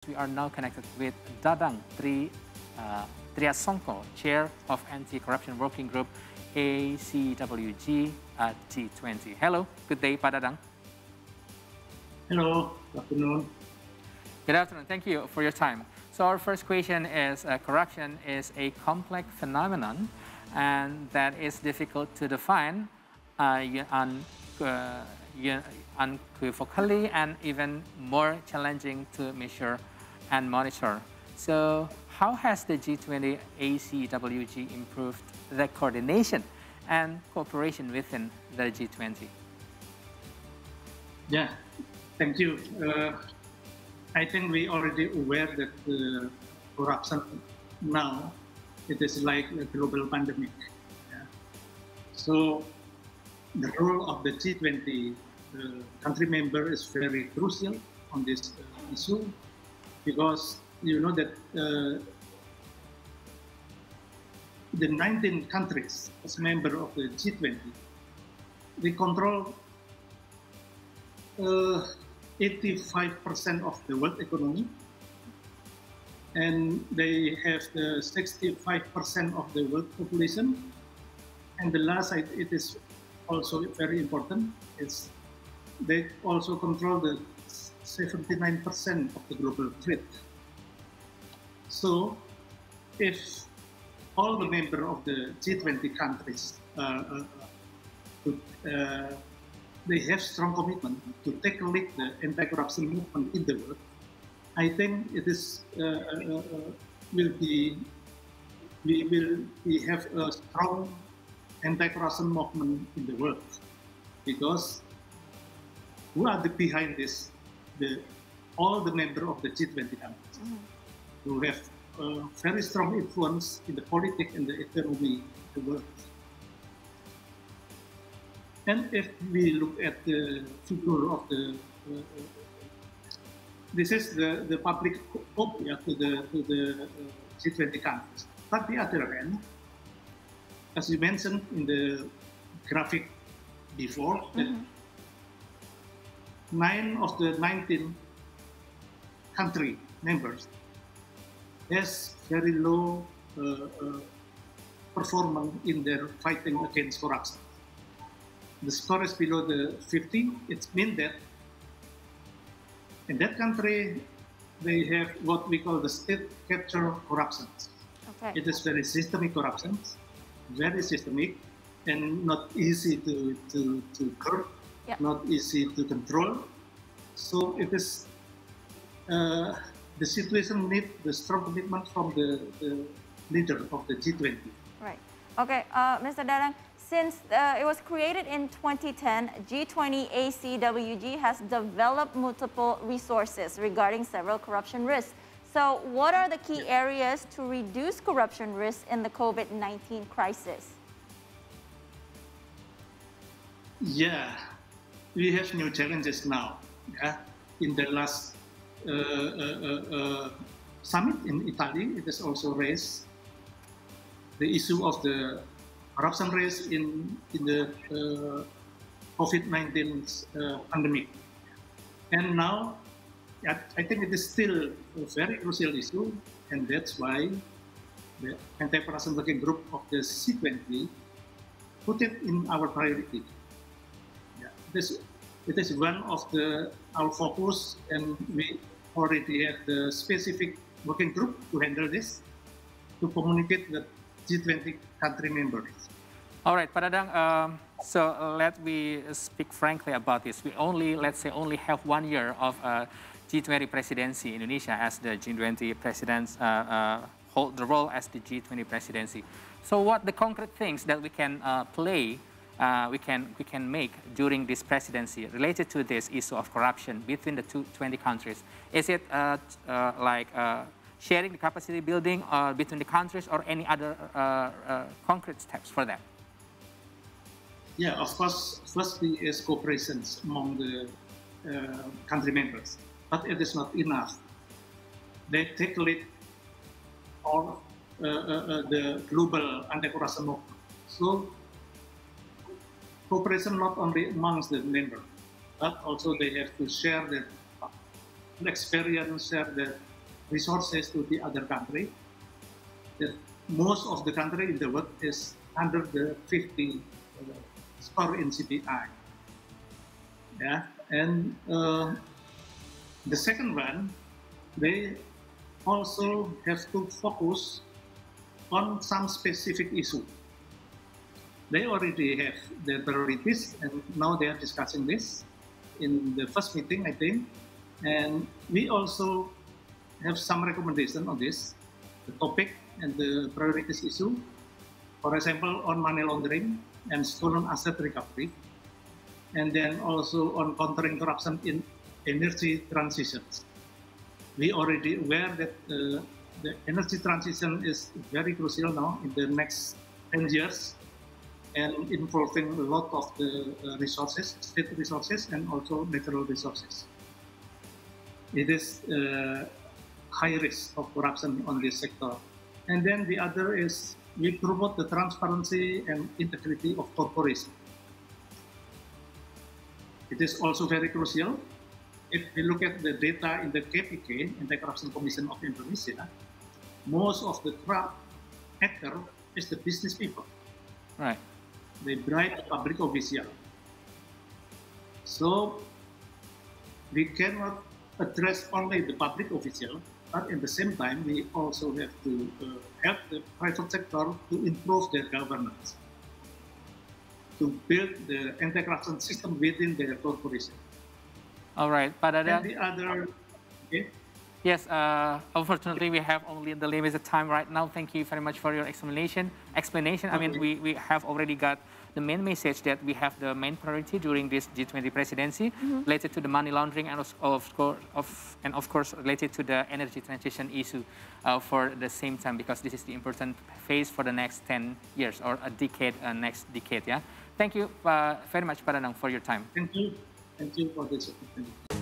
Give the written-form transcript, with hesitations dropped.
We are now connected with Danang Triasongko, Chair of Anti-Corruption Working Group ACWG at G20. Hello, good day, Pak Danang. Hello, good afternoon. Good afternoon, thank you for your time. So our first question is, corruption is a complex phenomenon and that is difficult to define unequivocally and even more challenging to measure and monitor. So how has the G20 ACWG improved the coordination and cooperation within the G20? Yeah, thank you. I think we already aware that corruption now, it is like a global pandemic. Yeah. So the role of the G20 country member is very crucial on this issue, because you know that the 19 countries as member of the G20, they control 85% of the world economy, and they have the 65% of the world population. And the last, it is also very important, is they also control the 79% of the global trade. So if all the members of the G20 countries they have strong commitment to take a lead the anti-corruption movement in the world, I think it is we have a strong anti-corruption movement in the world, because who are behind this? All the members of the G20 countries who have very strong influence in the politics and the economy of the world. And if we look at the figure of the, this is the public hope, yeah, to the G20 countries. But the other hand, as you mentioned in the graphic before, that 9 of the 19 country members has very low performance in their fighting against corruption. The score is below the 50. It means that in that country, they have what we call the state capture corruption. Okay. It is very systemic corruption, very systemic, and not easy to curb, not easy to control. So it is the situation needs the strong commitment from the leader of the G20. Right. Okay, Mr. Danang, since it was created in 2010, G20 ACWG has developed multiple resources regarding several corruption risks. So what are the key areas to reduce corruption risks in the COVID-19 crisis? Yeah, we have new challenges now. Yeah? In the last summit in Italy, it has also raised the issue of the corruption risk in the COVID-19 pandemic. And now, I think it is still a very crucial issue, and that's why the anti-corruption working group of the C20 put it in our priority. Yeah, it is one of our focus, and we already have the specific working group to handle this, to communicate with G20 country members. All right, Pak Danang, so let me speak frankly about this. We let's say, only have 1 year of G20 presidency. Indonesia as the G20 president, hold the role as the G20 presidency. So what the concrete things that we can we can make during this presidency related to this issue of corruption between the 20 countries? Is it sharing the capacity building between the countries, or any other concrete steps for that? Yeah, of course, firstly is cooperation among the country members, but it is not enough. They take lead on the global anti-corruption movement. So cooperation not only amongst the members, but also they have to share the experience, share the resources to the other country. Most of the country in the world is under the 50 score in CPI. Yeah, and the second one, they also have to focus on some specific issue. They already have their priorities, and now they are discussing this in the first meeting, I think. And we also have some recommendation on this, the topic and the priorities issue. For example, on money laundering and stolen asset recovery, and then also on countering corruption in energy transitions. We already aware that the energy transition is very crucial now in the next 10 years, and involving a lot of the resources, state resources, and also natural resources. It is high risk of corruption on this sector. And then the other is we promote the transparency and integrity of corporation. It is also very crucial. If we look at the data in the KPK, Anti-Corruption Commission of Indonesia, most of the corrupt actor is the business people. Right. They bribe public official. So we cannot address only the public official, but at the same time, we also have to help the private sector to improve their governance, to build the anti-corruption system within their corporation. All right, Pak Danang. And the other, okay. Yes, unfortunately, we have only the limited time right now. Thank you very much for your explanation. I mean, we have already got the main message that we have the main priority during this G20 presidency related to the money laundering and of course related to the energy transition issue for the same time, because this is the important phase for the next 10 years or a decade, next decade. Yeah. Thank you very much, Pak Danang, for your time. Thank you. Thank you for this opportunity.